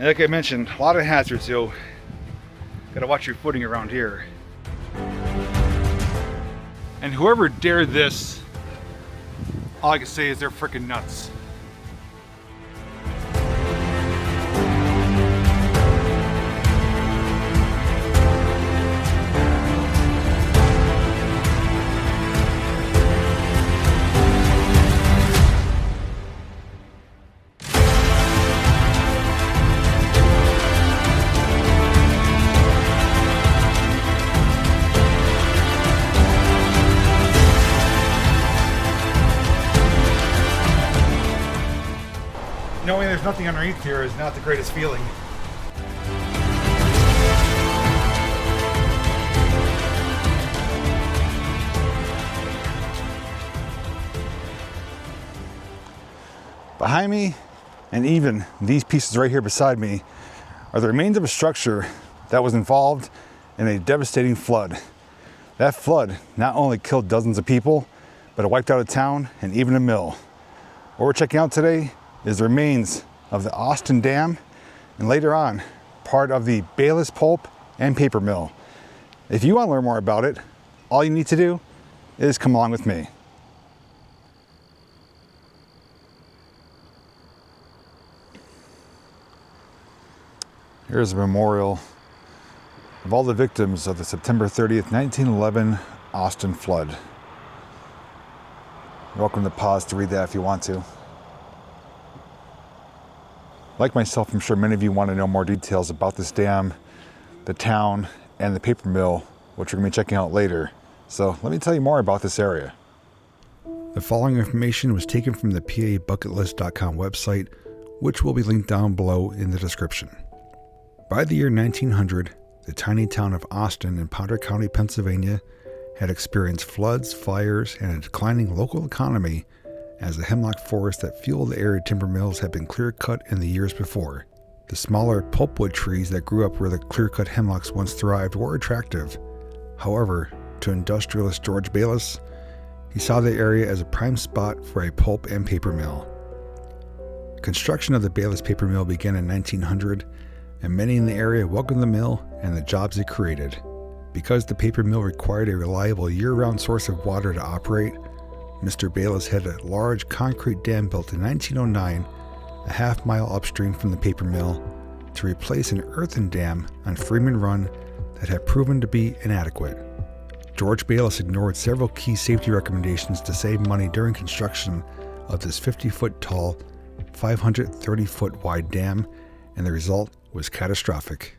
Like I mentioned, a lot of hazards, so gotta watch your footing around here. And whoever dared this, all I can say is they're freaking nuts. Knowing there's nothing underneath here is not the greatest feeling. Behind me, and even these pieces right here beside me, are the remains of a structure that was involved in a devastating flood. That flood not only killed dozens of people, but it wiped out a town and even a mill. What we're checking out today is the remains of the Austin Dam, and later on, part of the Bayless Pulp and Paper Mill. If you want to learn more about it, all you need to do is come along with me. Here's a memorial of all the victims of the September 30th, 1911 Austin flood. You're welcome to pause to read that if you want to. Like myself, I'm sure many of you want to know more details about this dam, the town, and the paper mill, which we're going to be checking out later. So let me tell you more about this area. The following information was taken from the PABucketlist.com website, which will be linked down below in the description. By the year 1900, the tiny town of Austin in Potter County, Pennsylvania, had experienced floods, fires, and a declining local economy as the hemlock forest that fueled the area timber mills had been clear-cut in the years before. The smaller pulpwood trees that grew up where the clear-cut hemlocks once thrived were attractive. However, to industrialist George Bayless, he saw the area as a prime spot for a pulp and paper mill. Construction of the Bayless Paper Mill began in 1900, and many in the area welcomed the mill and the jobs it created. Because the paper mill required a reliable year-round source of water to operate, Mr. Bayless had a large concrete dam built in 1909, a half-mile upstream from the paper mill, to replace an earthen dam on Freeman Run that had proven to be inadequate. George Bayless ignored several key safety recommendations to save money during construction of this 50-foot tall, 530-foot wide dam, and the result was catastrophic.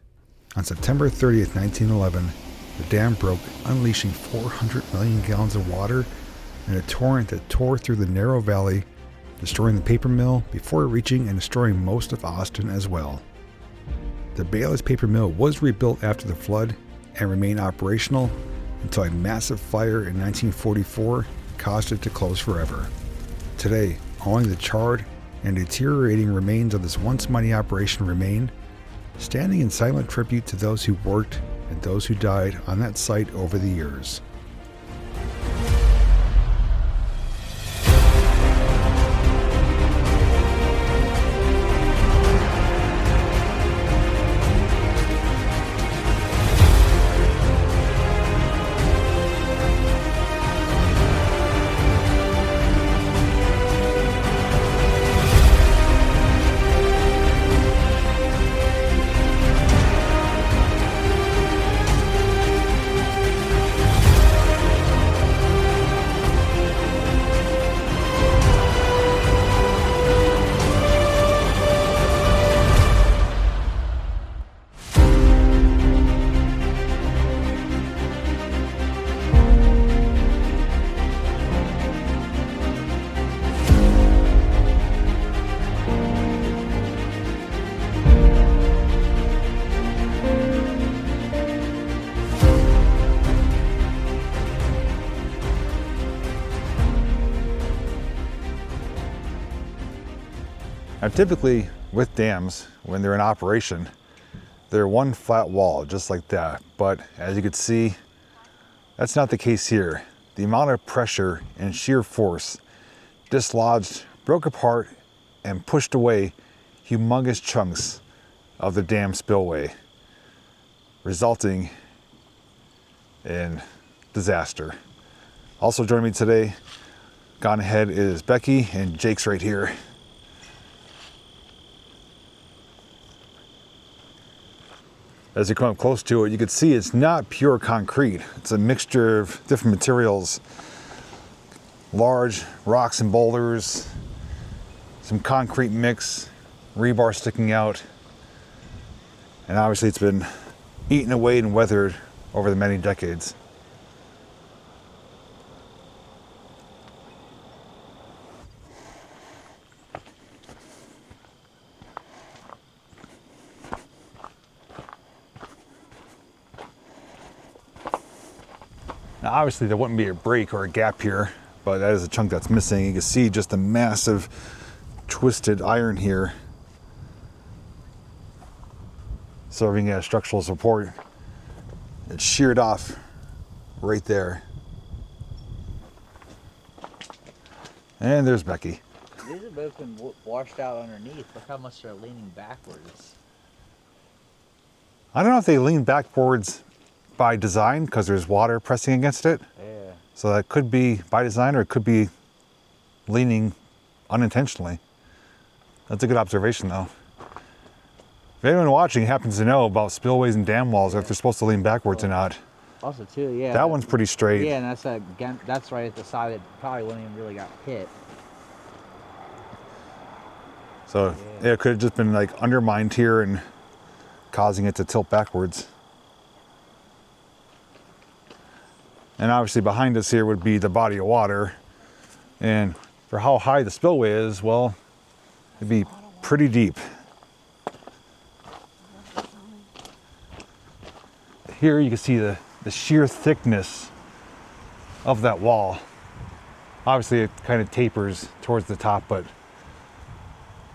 On September 30th, 1911, the dam broke, unleashing 400 million gallons of water in a torrent that tore through the narrow valley, destroying the paper mill before reaching and destroying most of Austin as well. The Bayless Paper Mill was rebuilt after the flood and remained operational until a massive fire in 1944 caused it to close forever. Today, only the charred and deteriorating remains of this once mighty operation remain, standing in silent tribute to those who worked and those who died on that site over the years. Now typically with dams, when they're in operation, they're one flat wall just like that. But as you can see, that's not the case here. The amount of pressure and sheer force dislodged, broke apart, and pushed away humongous chunks of the dam spillway, resulting in disaster. Also joining me today, gone ahead, is Becky, and Jake's right here. As you come up close to it, you can see it's not pure concrete. It's a mixture of different materials, large rocks and boulders, some concrete mix, rebar sticking out, and obviously it's been eaten away and weathered over the many decades. Now obviously there wouldn't be a break or a gap here, but that is a chunk that's missing. You can see just a massive twisted iron here, serving as structural support. It's sheared off right there. And there's Becky. These have both been washed out underneath. Look how much they're leaning backwards. I don't know if they lean backwards by design because there's water pressing against it. Yeah. So that could be by design, or it could be leaning unintentionally. That's a good observation though. If anyone watching happens to know about spillways and dam walls, if they're supposed to lean backwards or not. Also too, yeah. That one's pretty straight. Yeah, and that's right at the side that probably wouldn't even really got hit. So yeah, it could have just been like undermined here and causing it to tilt backwards. And obviously behind us here would be the body of water. And for how high the spillway is, well, it'd be pretty deep. Here you can see the sheer thickness of that wall. Obviously it kind of tapers towards the top, but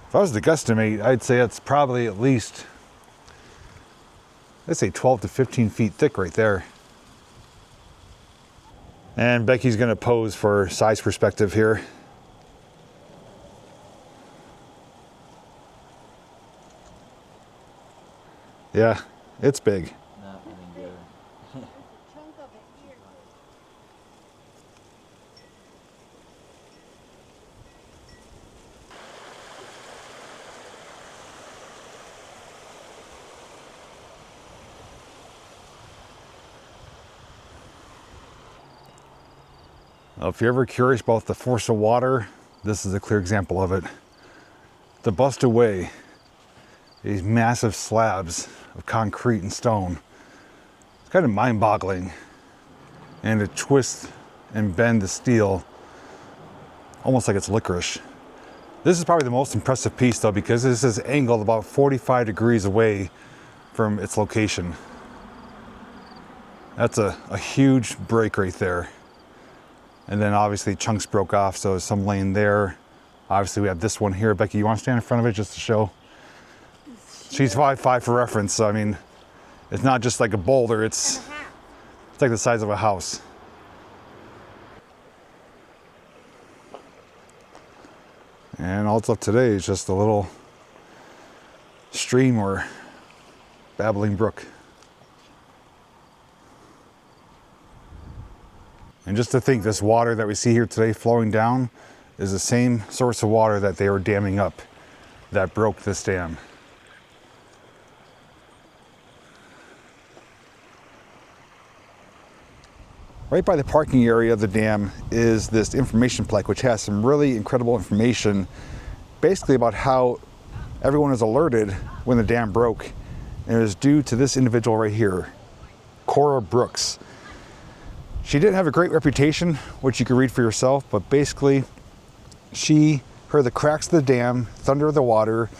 if I was to guesstimate, I'd say it's probably at least, I'd say 12 to 15 feet thick right there. And Becky's gonna pose for size perspective here. Yeah, it's big. Not any good. Now, if you're ever curious about the force of water, this is a clear example of it. To bust away these massive slabs of concrete and stone, it's kind of mind-boggling. And to twist and bend the steel almost like it's licorice. This is probably the most impressive piece though, because this is angled about 45 degrees away from its location. That's a huge break right there. And then obviously chunks broke off, so there's some laying there. Obviously we have this one here. Becky, you want to stand in front of it just to show? She's 5'5" for reference, so I mean, it's not just like a boulder, it's like the size of a house. And all it's left today is just a little stream or babbling brook. And just to think, this water that we see here today flowing down is the same source of water that they were damming up that broke this dam. Right by the parking area of the dam is this information plaque, which has some really incredible information, basically about how everyone was alerted when the dam broke. And it was due to this individual right here, Cora Brooks. She didn't have a great reputation, which you can read for yourself, but basically she heard the cracks of the dam, thunder of the water,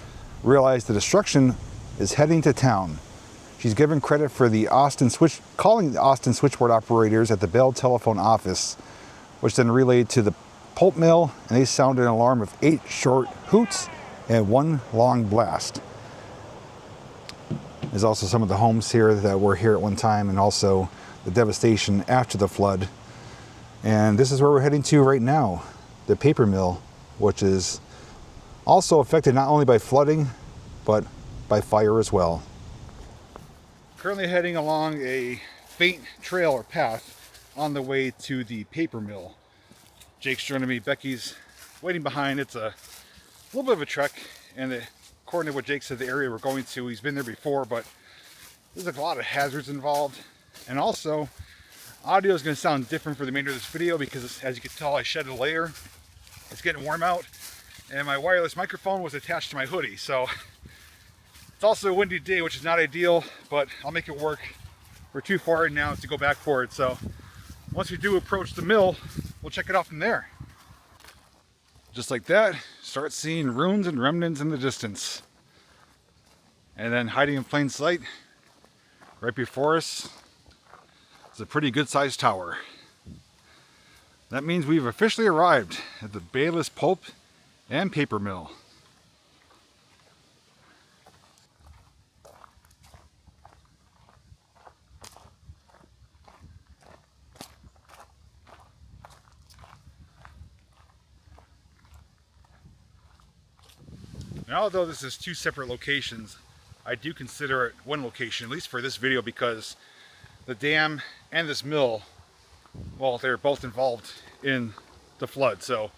realized the destruction is heading to town. She's given credit for calling the Austin switchboard operators at the Bell telephone office, which then relayed to the pulp mill, and they sounded an alarm of 8 short hoots and 1 long blast. There's also some of the homes here that were here at one time, and also the devastation after the flood. And this is where we're heading to right now, the paper mill, which is also affected not only by flooding, but by fire as well. Currently heading along a faint trail or path on the way to the paper mill. Jake's joining me, Becky's waiting behind. It's a little bit of a trek, and according to what Jake said, the area we're going to, he's been there before, but there's a lot of hazards involved. And also, audio is going to sound different for the remainder of this video because, as you can tell, I shed a layer. It's getting warm out, and my wireless microphone was attached to my hoodie, so it's also a windy day, which is not ideal, but I'll make it work. We're too far in now to go back for it, so once we do approach the mill, we'll check it out from there. Just like that, start seeing ruins and remnants in the distance. And then hiding in plain sight, right before us, is a pretty good sized tower. That means we've officially arrived at the Bayless Pulp and Paper Mill. Now, although this is two separate locations, I do consider it one location, at least for this video, because the dam and this mill, well, they're both involved in the flood. So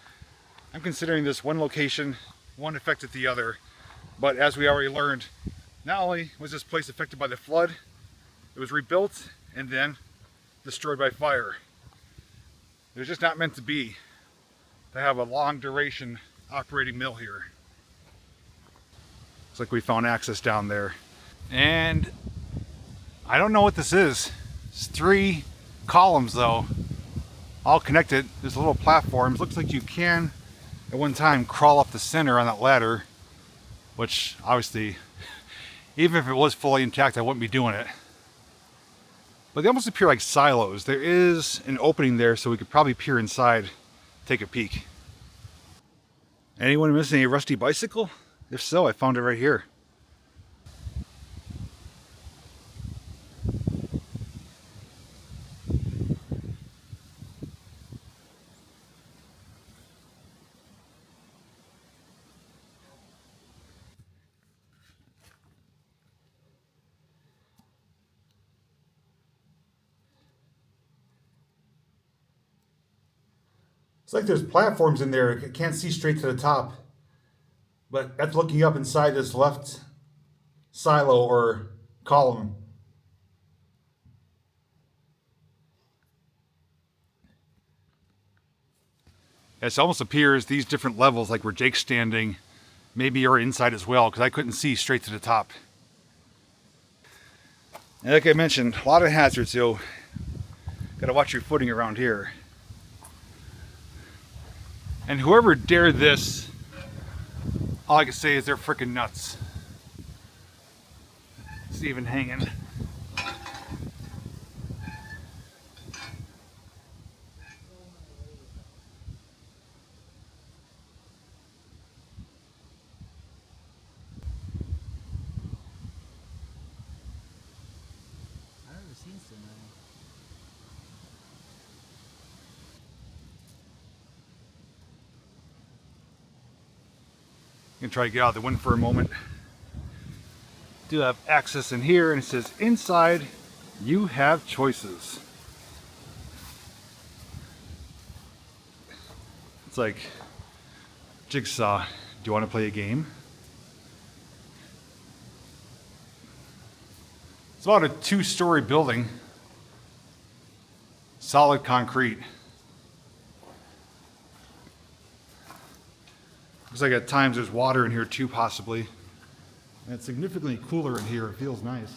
I'm considering this one location. One affected the other. But as we already learned, not only was this place affected by the flood, it was rebuilt and then destroyed by fire. It was just not meant to be to have a long duration operating mill here. Looks like we found access down there. And I don't know what this is. It's 3 columns though, all connected. There's little platforms. Looks like you can at one time crawl up the center on that ladder, which obviously, even if it was fully intact, I wouldn't be doing it. But they almost appear like silos. There is an opening there, so we could probably peer inside, take a peek. Anyone missing a rusty bicycle? If so, I found it right here. It's like there's platforms in there. I can't see straight to the top. But that's looking up inside this left silo or column. It almost appears these different levels, like where Jake's standing, maybe are inside as well, because I couldn't see straight to the top. And like I mentioned, a lot of hazards, so gotta watch your footing around here. And whoever dared this, all I can say is they're freaking nuts. It's even hanging. I've never seen so many. I'm gonna try to get out of the wind for a moment. Do have access in here, and it says inside you have choices. It's like Jigsaw. Do you want to play a game? It's about a 2-story building, solid concrete. Looks like at times there's water in here too, possibly. And it's significantly cooler in here. It feels nice.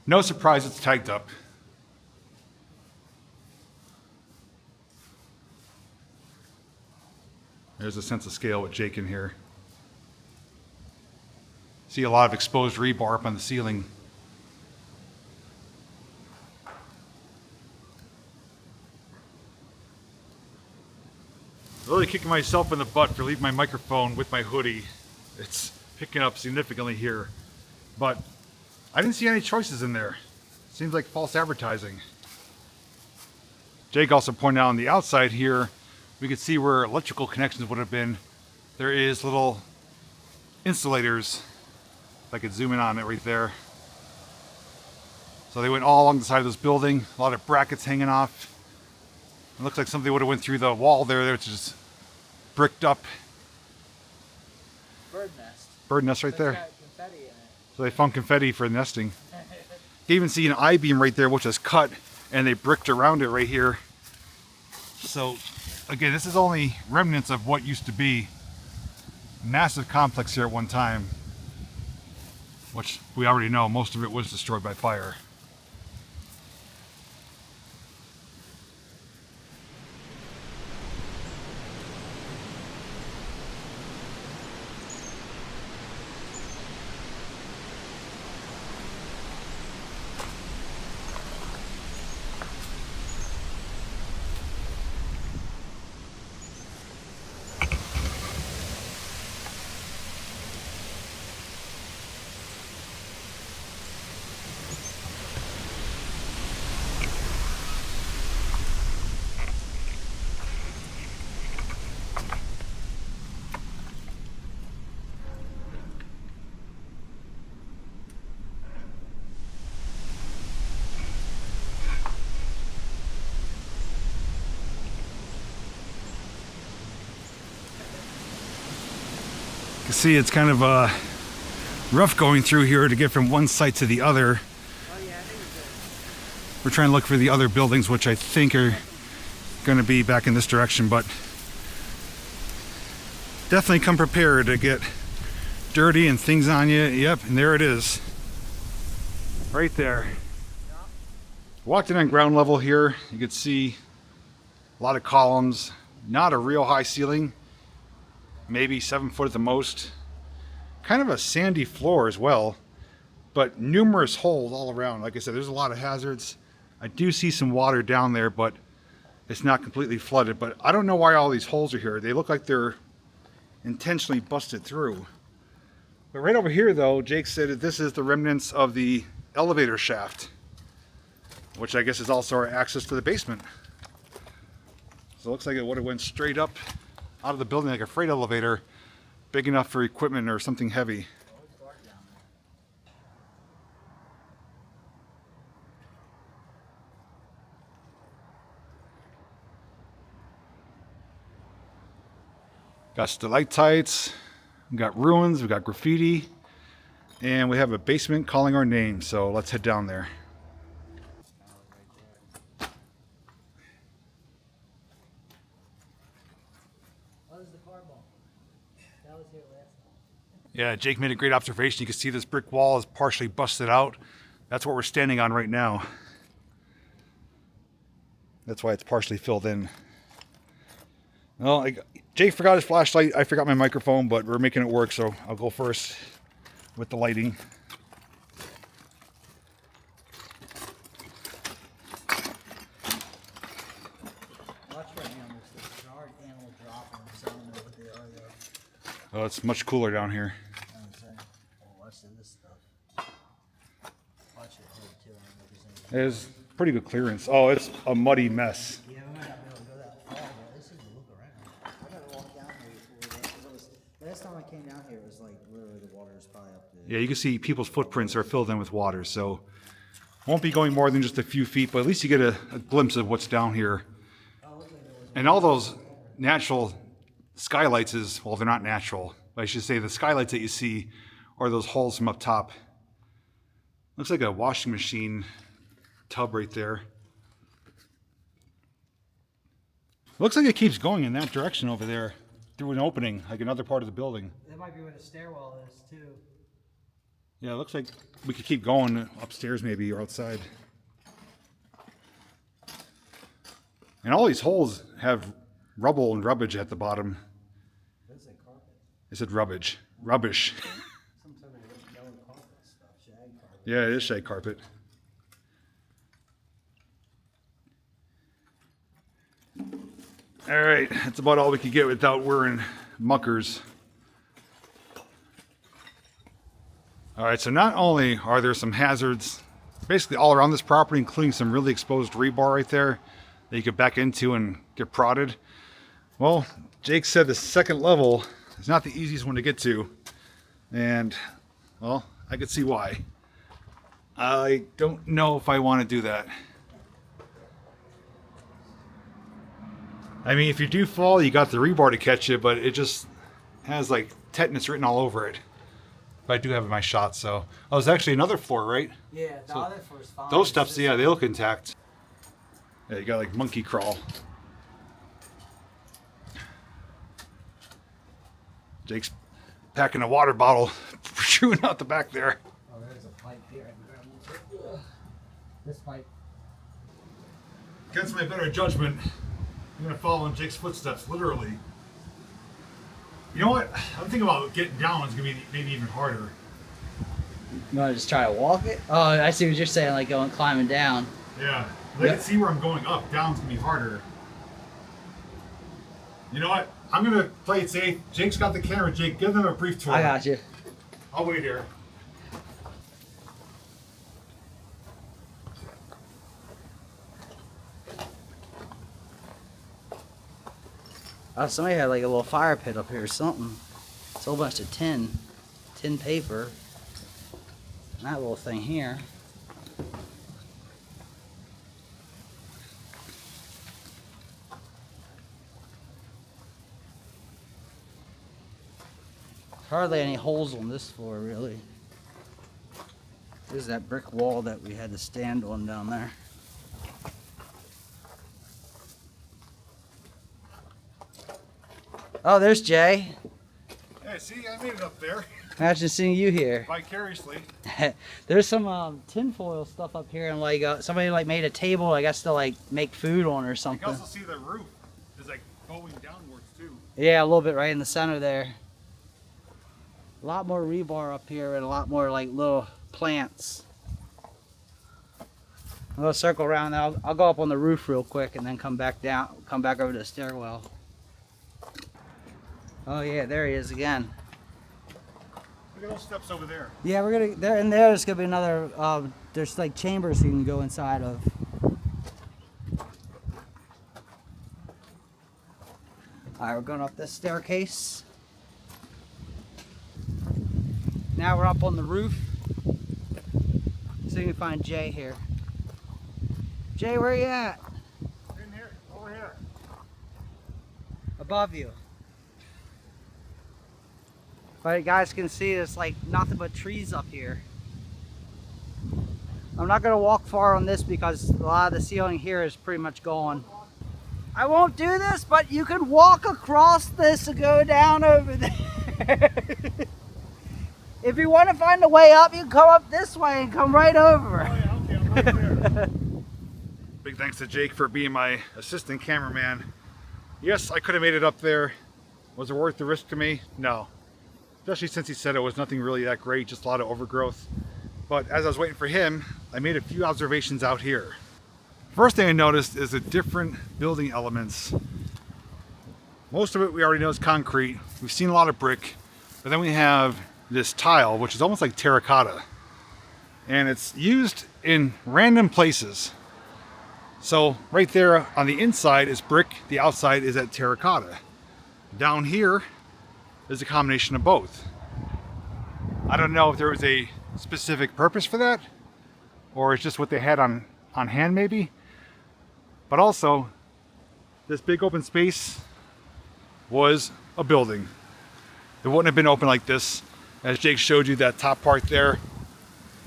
No surprise it's tagged up. There's a sense of scale with Jake in here. See a lot of exposed rebar up on the ceiling. Really kicking myself in the butt for leaving my microphone with my hoodie. It's picking up significantly here. But I didn't see any choices in there. Seems like false advertising. Jake also pointed out on the outside here, we could see where electrical connections would have been. There is little insulators. If I could zoom in on it right there. So they went all along the side of this building. A lot of brackets hanging off. It looks like somebody would have went through the wall there, which is bricked up. Bird nest. Bird nest right there. Got confetti in it. So they found confetti for nesting. You even see an I-beam right there, which is cut, and they bricked around it right here. So again, this is only remnants of what used to be a massive complex here at one time, which we already know most of it was destroyed by fire. You can see it's kind of rough going through here to get from one site to the other. We're trying to look for the other buildings, which I think are going to be back in this direction, but definitely come prepared to get dirty and things on you. Yep, and there it is. Right there. Walked in on ground level here. You could see a lot of columns, not a real high ceiling. Maybe 7 foot at the most. Kind of a sandy floor as well, but numerous holes all around. Like I said, there's a lot of hazards. I do see some water down there, but it's not completely flooded. But I don't know why all these holes are here. They look like they're intentionally busted through. But right over here though, Jake said that this is the remnants of the elevator shaft, which I guess is also our access to the basement. So it looks like it would have went straight up out of the building like a freight elevator, big enough for equipment or something heavy. Got stalactites, we got ruins, we got graffiti, and we have a basement calling our name, so let's head down there. Yeah, Jake made a great observation. You can see this brick wall is partially busted out. That's what we're standing on right now. That's why it's partially filled in. Well, Jake forgot his flashlight. I forgot my microphone, but we're making it work, so I'll go first with the lighting. Watch for animals. There's an animal dropping, so I don't know what they are though. Oh, it's much cooler down here. Watch this stuff. Watch it too. There's pretty good clearance. Oh, it's a muddy mess. Yeah, we might not be able to go that far, but this is a look around. I gotta walk down here before that. Last time I came down here, it was like literally the water was probably up to. Yeah, you can see people's footprints are filled in with water, so won't be going more than just a few feet, but at least you get a glimpse of what's down here. And all those natural skylights is, well, they're not natural, but I should say the skylights that you see are those holes from up top. Looks like a washing machine tub right there. Looks like it keeps going in that direction over there through an opening, like another part of the building. That might be where the stairwell is too. Yeah, it looks like we could keep going upstairs maybe or outside. And all these holes have rubble and rubbish at the bottom. What is it, carpet? It said rubbish. Rubbish. Some sort of yellow carpet stuff, shag carpet. Yeah, it is shag carpet. All right, that's about all we could get without wearing muckers. All right, so not only are there some hazards basically all around this property, including some really exposed rebar right there that you could back into and get prodded. Well, Jake said the second level is not the easiest one to get to. And, well, I could see why. I don't know if I want to do that. I mean, if you do fall, you got the rebar to catch you, but it just has like tetanus written all over it. But I do have my shot, so. Oh, there's actually another floor, right? Yeah, the other floor's fine. Those steps, yeah, they look intact. Yeah, you got like monkey crawl. Jake's packing a water bottle, chewing out the back there. Oh, there's a pipe here. This pipe. Against my better judgment, I'm gonna follow in Jake's footsteps, literally. You know what? I'm thinking about getting down. It's gonna be maybe even harder. You want to just try to walk it? Oh, I see what you're saying, like going climbing down. Yeah, I can see where I'm going up. Down's gonna be harder. You know what? I'm gonna play it safe. Jake's got the camera. Jake, give them a brief tour. I got you. I'll wait here. Oh, somebody had like a little fire pit up here or something. It's a whole bunch of tin paper. And that little thing here. Hardly any holes on this floor, really. There's that brick wall that we had to stand on down there. Oh, there's Jay. Hey, see, I made it up there. Imagine seeing you here. Vicariously. There's some tinfoil stuff up here, and like somebody like made a table, I guess, to like make food on or You something. can also see the roof is like going downwards too. Yeah, a little bit right in the center there. A lot more rebar up here and a lot more like little plants. I'm gonna circle around now. I'll go up on the roof real quick and then come back down, come back over to the stairwell. Oh yeah, there he is again. Look at those steps over there. Yeah, we're gonna there and there's gonna be another. There's like chambers you can go inside of. All right, we're going up this staircase. Now we're up on the roof. So you can find Jay here. Jay, where are you at? In here, over here. Above you. But you guys can see there's like nothing but trees up here. I'm not gonna walk far on this because a lot of the ceiling here is pretty much gone. I won't do this, but you can walk across this and go down over there. If you want to find a way up, you can come up this way and come right over. Oh yeah, okay, I'm right there. Big thanks to Jake for being my assistant cameraman. Yes, I could have made it up there. Was it worth the risk to me? No. Especially since he said it was nothing really that great, just a lot of overgrowth. But as I was waiting for him, I made a few observations out here. First thing I noticed is the different building elements. Most of it we already know is concrete. We've seen a lot of brick, but then we have this tile, which is almost like terracotta. And it's used in random places. So right there on the inside is brick, the outside is that terracotta. Down here is a combination of both. I don't know if there was a specific purpose for that, or it's just what they had on hand maybe. But also, this big open space was a building. It wouldn't have been open like this. As Jake showed you, that top part there,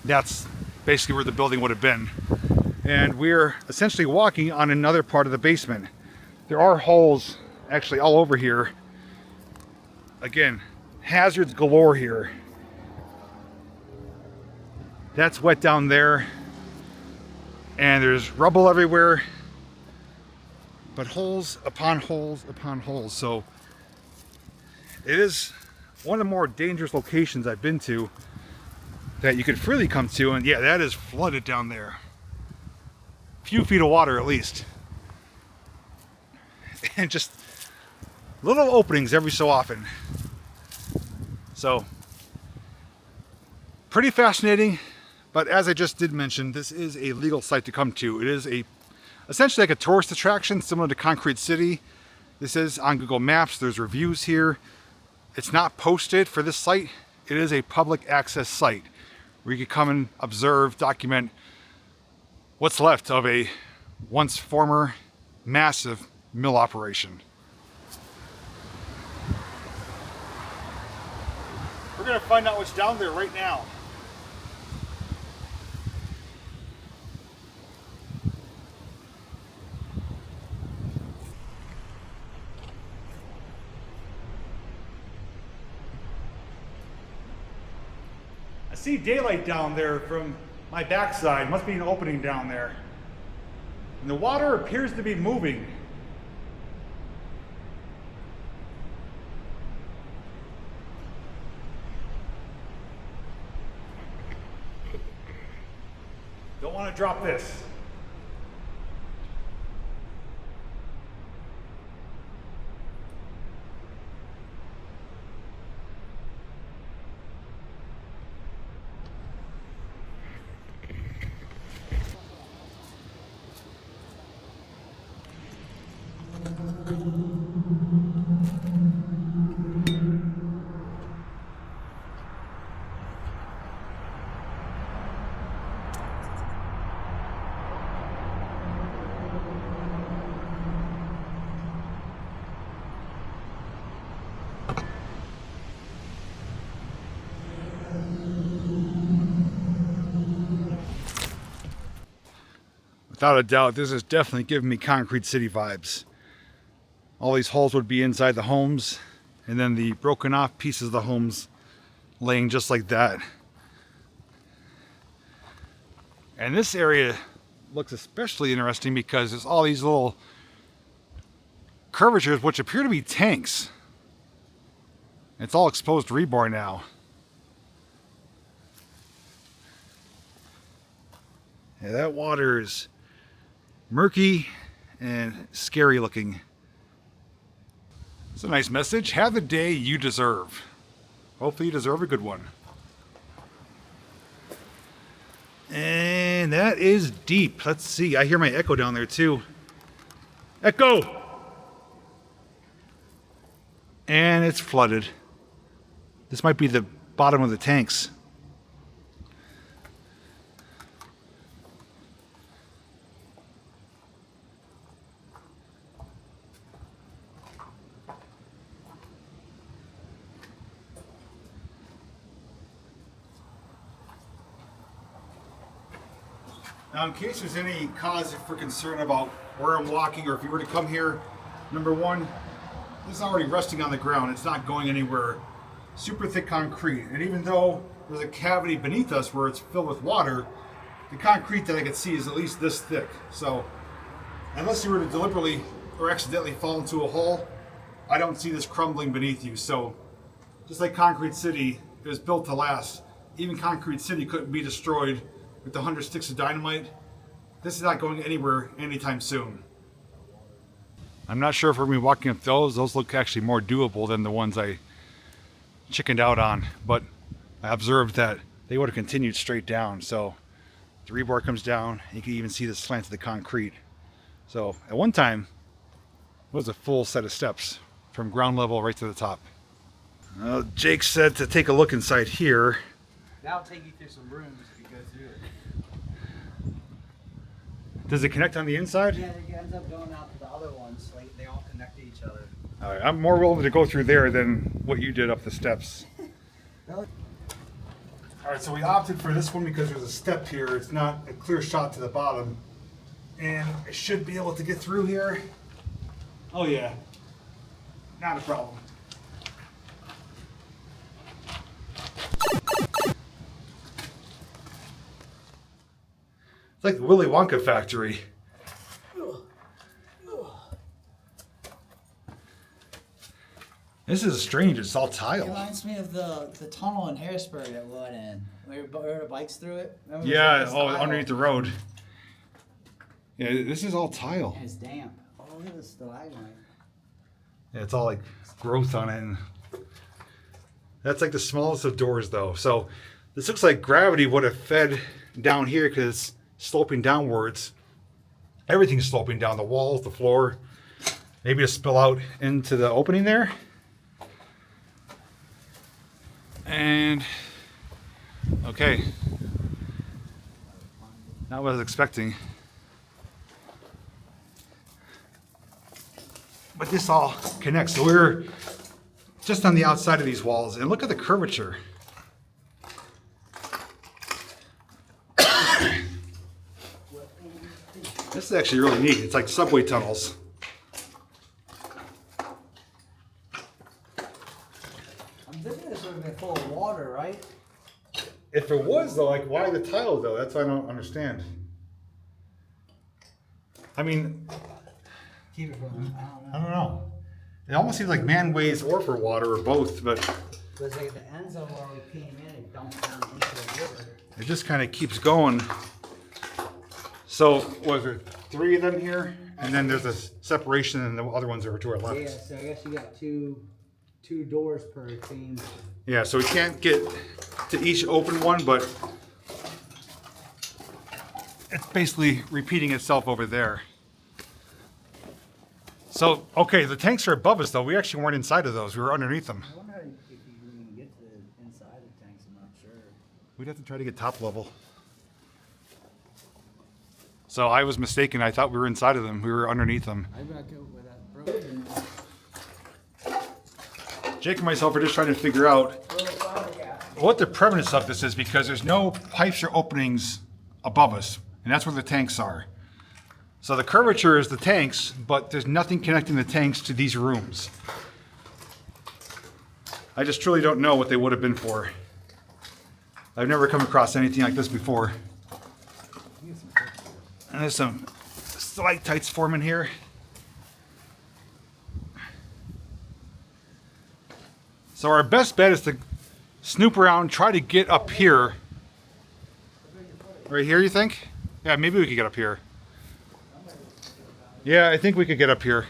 that's basically where the building would have been. And we're essentially walking on another part of the basement. There are holes actually all over here. Again, hazards galore here. That's wet down there. And there's rubble everywhere. But holes upon holes upon holes. So it is one of the more dangerous locations I've been to that you could freely come to. And yeah, that is flooded down there. A few feet of water at least. And just little openings every so often. So pretty fascinating. But as I just did mention, this is a legal site to come to. It is essentially like a tourist attraction similar to Concrete City. This is on Google Maps. There's reviews here. It's not posted for this site it is a public access site where you can come and observe, document what's left of a once former massive mill operation. We're gonna find out what's down there right now. I see daylight down there from my backside. Must be an opening down there. And the water appears to be moving. Don't want to drop this. Without a doubt, this is definitely giving me Concrete City vibes. All these holes would be inside the homes, and then the broken off pieces of the homes laying just like that. And this area looks especially interesting because there's all these little curvatures which appear to be tanks. It's all exposed rebar now. Yeah, that water is murky and scary looking. It's a nice message. Have the day you deserve. Hopefully you deserve a good one. And that is deep. Let's see. I hear my echo down there too. Echo! And it's flooded. This might be the bottom of the tanks. Now, in case there's any cause for concern about where I'm walking, or if you were to come here, number one, this is already resting on the ground. It's not going anywhere. Super thick concrete. And even though there's a cavity beneath us where it's filled with water, the concrete that I can see is at least this thick. So, unless you were to deliberately or accidentally fall into a hole, I don't see this crumbling beneath you. So, just like Concrete City, it was built to last. Even Concrete City couldn't be destroyed with the 100 sticks of dynamite. This is not going anywhere anytime soon. I'm not sure if we're going to be walking up those. Those look actually more doable than the ones I chickened out on. But I observed that they would have continued straight down. So the rebar comes down. You can even see the slant of the concrete. So at one time, it was a full set of steps from ground level right to the top. Well, Jake said to take a look inside here. That'll take you through some rooms if you go through it. Does it connect on the inside? Yeah, it ends up going out to the other ones. Like they all connect to each other. All right, I'm more willing to go through there than what you did up the steps. Really? All right, so we opted for this one because there's a step here. It's not a clear shot to the bottom. And I should be able to get through here. Oh yeah, not a problem. It's like the Willy Wonka factory. This is strange, it's all It tile. reminds me of the tunnel in Harrisburg that we went in. We rode bikes through it. Remember Yeah, it was like underneath the road. Yeah, this is all tile. And it's damp. Oh, look at this stalagmite. Yeah, it's all like growth on it. And that's like the smallest of doors though. So this looks like gravity would have fed down here because it's sloping downwards. Everything's sloping down, the walls, the floor. Maybe to spill out into the opening there. And okay, not what I was expecting. But this all connects. So we're just on the outside of these walls, and look at the curvature. This is actually really neat. It's like subway tunnels. I'm thinking this would have been full of water, right? If it was though, like why the tile though? That's what I don't understand. I mean, Keep it from, I don't know. It almost seems like man-ways or for water or both, but Because like the ends of where we came in and dumped down into the river. it just kind of keeps going. So was there 3 of them here? And then there's a separation and the other ones are to our left. Yeah, so I guess you got two doors per team. Yeah, so we can't get to each open one, but it's basically repeating itself over there. So, okay, the tanks are above us though. We actually weren't inside of those. We were underneath them. I wonder if you can even get to the inside of the tanks. I'm not sure. We'd have to try to get top level. So I was mistaken. I thought we were inside of them. We were underneath them. I back out with that broken. Jake and myself are just trying to figure out what the premise of this is, because there's no pipes or openings above us, and that's where the tanks are. So the curvature is the tanks, but there's nothing connecting the tanks to these rooms. I just truly don't know what they would have been for. I've never come across anything like this before. And there's some stalactites forming here. So our best bet is to snoop around, try to get up here. Right here, you think? Yeah, maybe we could get up here. Yeah, I think we could get up here.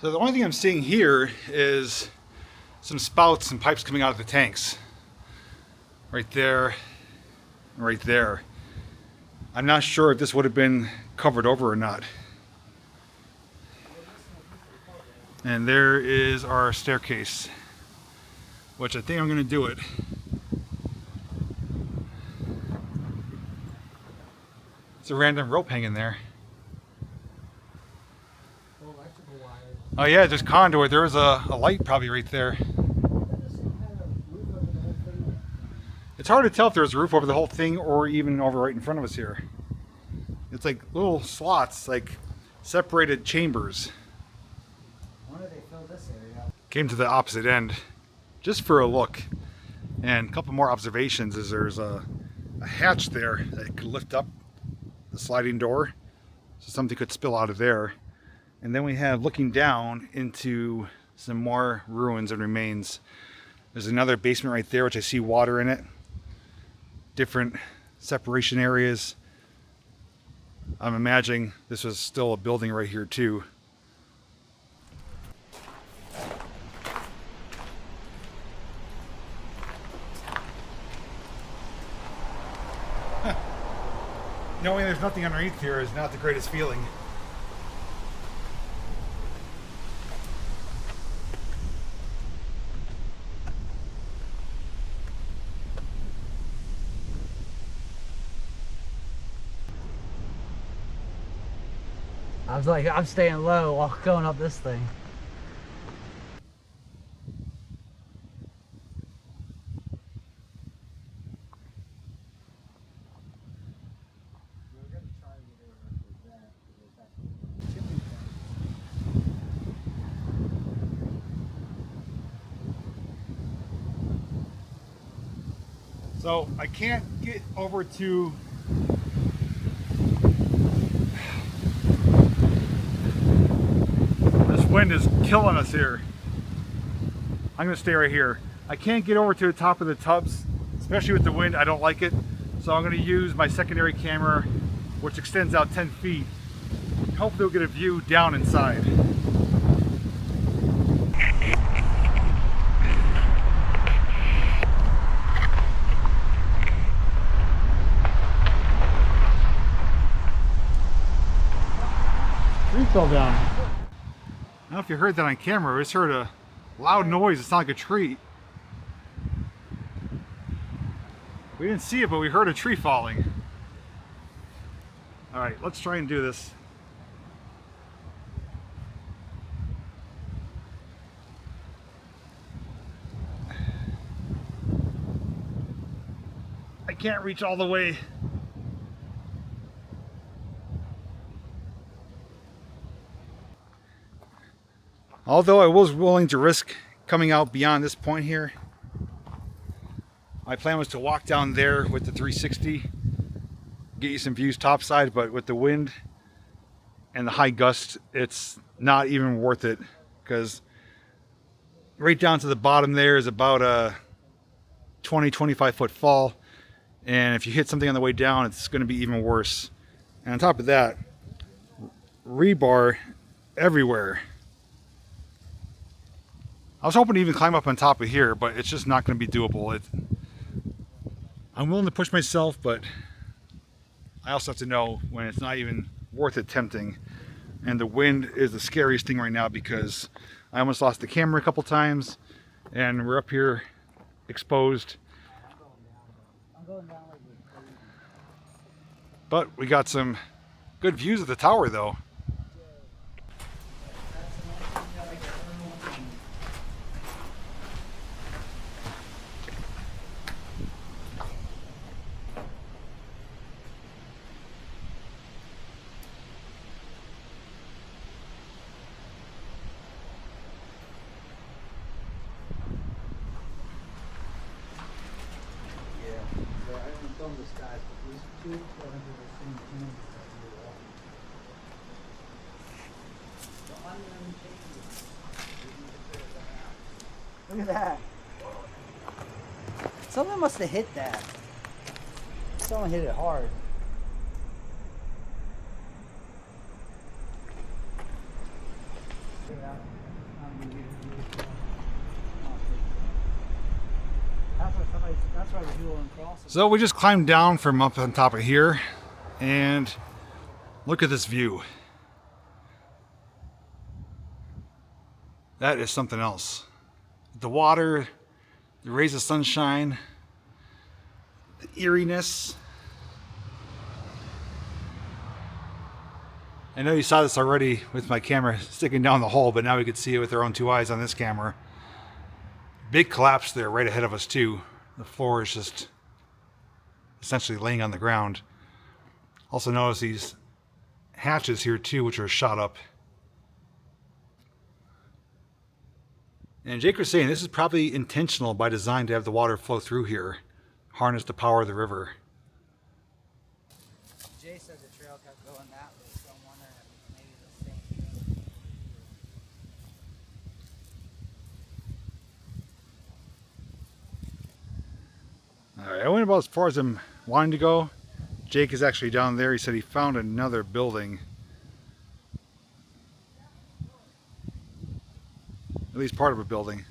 So the only thing I'm seeing here is some spouts and pipes coming out of the tanks. Right there, right there. I'm not sure if this would have been covered over or not. And there is our staircase, which I think I'm gonna do it. It's a random rope hanging there. Oh yeah, there's conduit. There was a light probably right there. It's hard to tell if there's a roof over the whole thing or even over right in front of us here. It's like little slots, like separated chambers. Why do they fill this area? Came to the opposite end just for a look. And a couple more observations is there's a hatch there that could lift up the sliding door. So something could spill out of there. And then we have looking down into some more ruins and remains. There's another basement right there, which I see water in it. Different separation areas. I'm imagining this was still a building right here too. Knowing there's nothing underneath here is not the greatest feeling. I was like, I'm staying low while going up this thing. So I can't get over to this wind is killing us here. I'm gonna stay right here. I can't get over to the top of the tubs, especially with the wind. I don't like it. So I'm gonna use my secondary camera, which extends out 10 feet, come hopefully we'll get a view down inside. Tree fell down. I don't know if you heard that on camera. I just heard a loud noise. It sounded like a tree. We didn't see it, but we heard a tree falling. All right, let's try and do this. I can't reach all the way. Although I was willing to risk coming out beyond this point here, my plan was to walk down there with the 360, get you some views topside, but with the wind and the high gust, it's not even worth it, because right down to the bottom there is about a 20-25 foot fall, and if you hit something on the way down, it's going to be even worse. And on top of that, rebar everywhere. I was hoping to even climb up on top of here, but it's just not going to be doable. I'm willing to push myself, but I also have to know when it's not even worth attempting. And the wind is the scariest thing right now, because I almost lost the camera a couple times, and we're up here exposed. But we got some good views of the tower though. Look at that. Someone must have hit that. Someone hit it hard. That's why the people are crossing. So we just climbed down from up on top of here, and look at this view. That is something else. The water, the rays of sunshine, the eeriness. I know you saw this already with my camera sticking down the hole, but now we could see it with our own two eyes on this camera. Big collapse there right ahead of us too. The floor is just essentially laying on the ground. Also notice these hatches here too, which are shot up. And Jake was saying this is probably intentional by design to have the water flow through here, harness the power of the river. Jay said the trail kept going that way, so I'm wondering if maybe the same thing. Alright, I went about as far as I'm wanting to go. Jake is actually down there. He said he found another building. At least part of a building.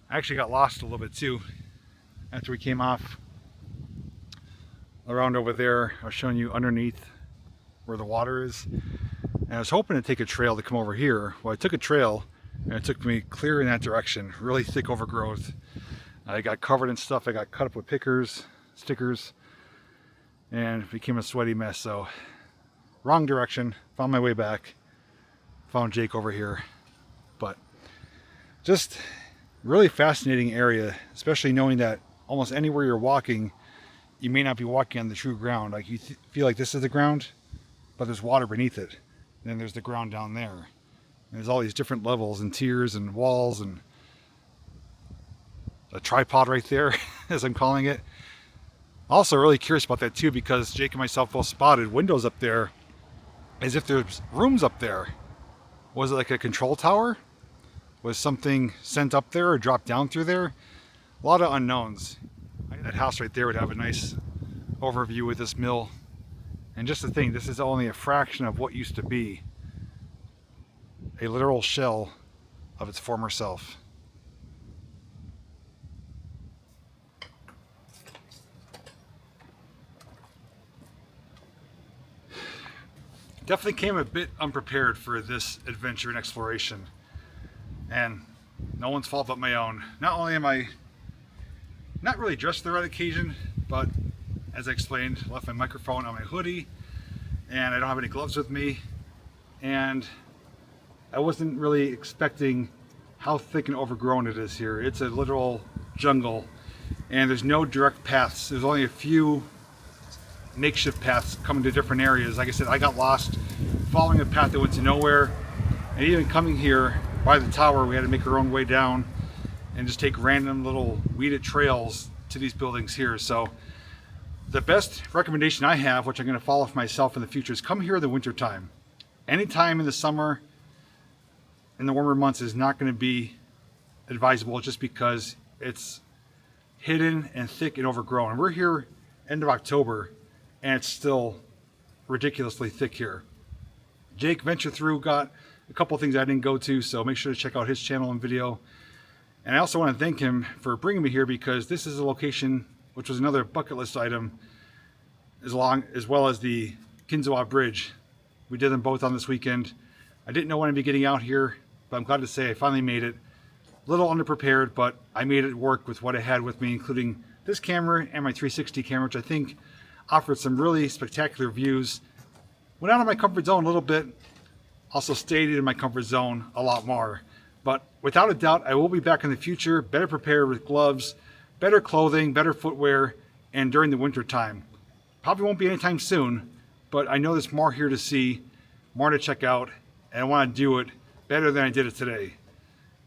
I actually got lost a little bit too after we came off. Around over there, I was showing you underneath where the water is. And I was hoping to take a trail to come over here. Well, I took a trail and it took me clear in that direction. Really thick overgrowth. I got covered in stuff. I got cut up with pickers, stickers, and it became a sweaty mess. So wrong direction, found my way back, found Jake over here. But just really fascinating area, especially knowing that almost anywhere you're walking, you may not be walking on the true ground. Like you feel like this is the ground, but there's water beneath it. And then there's the ground down there. And there's all these different levels and tiers and walls and a tripod right there, as I'm calling it. Also really curious about that too, because Jake and myself both spotted windows up there as if there's rooms up there. Was it like a control tower? Was something sent up there or dropped down through there? A lot of unknowns. That house right there would have a nice overview of this mill. And just to think, this is only a fraction of what used to be a literal shell of its former self. Definitely came a bit unprepared for this adventure and exploration, and no one's fault but my own. Not only am I not really dressed for the right occasion, but as I explained, left my microphone on my hoodie, and I don't have any gloves with me, and I wasn't really expecting how thick and overgrown it is here. It's a literal jungle, and there's no direct paths. There's only a few makeshift paths coming to different areas. Like I said, I got lost following a path that went to nowhere, and even coming here by the tower, we had to make our own way down and just take random little weeded trails to these buildings here. So the best recommendation I have, which I'm going to follow for myself in the future, is come here in the winter time. Anytime in the summer, in the warmer months, is not going to be advisable, just because it's hidden and thick and overgrown. And we're here end of October, and it's still ridiculously thick here. Jake ventured through, got a couple of things I didn't go to, so make sure to check out his channel and video. And I also want to thank him for bringing me here, because this is a location which was another bucket list item, as well as the Kinzawa Bridge. We did them both on this weekend. I didn't know when I'd be getting out here, but I'm glad to say I finally made it. A little underprepared, but I made it work with what I had with me, including this camera and my 360 camera, which I think offered some really spectacular views. Went out of my comfort zone a little bit, also stayed in my comfort zone a lot more. But without a doubt, I will be back in the future, better prepared with gloves, better clothing, better footwear, and during the winter time. Probably won't be anytime soon, but I know there's more here to see, more to check out, and I want to do it better than I did it today.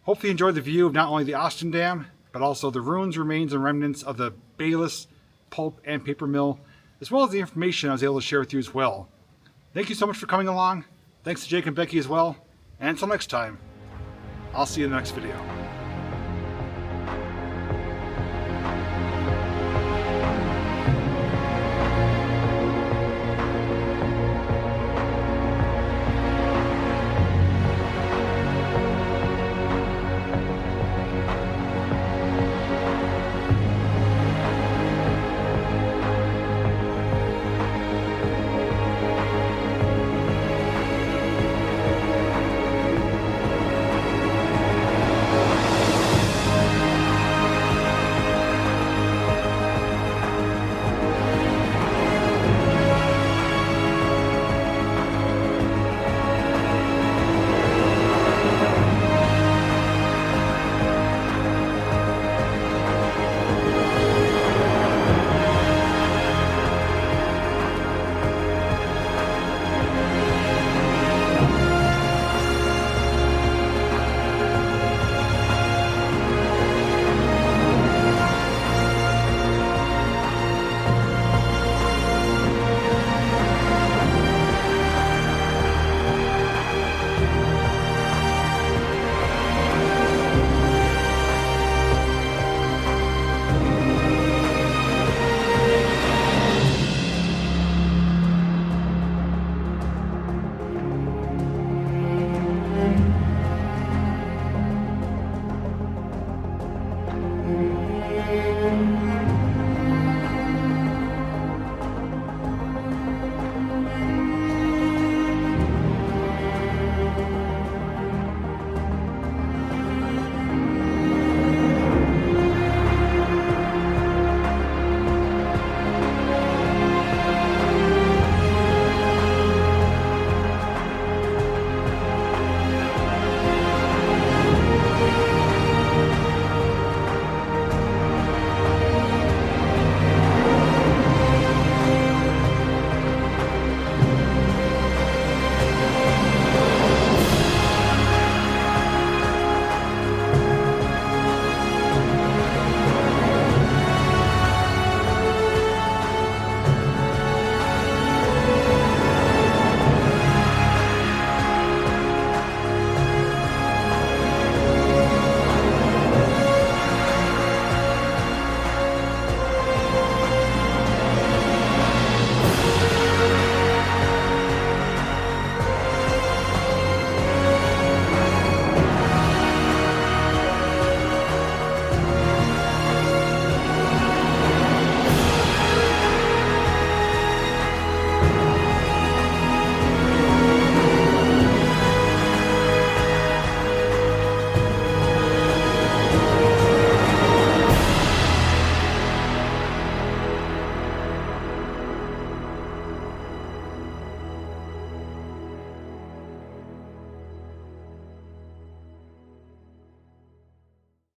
Hopefully you enjoyed the view of not only the Austin Dam, but also the ruins, remains, and remnants of the Bayless Pulp and Paper Mill, as well as the information I was able to share with you as well. Thank you so much for coming along. Thanks to Jake and Becky as well. And until next time, I'll see you in the next video.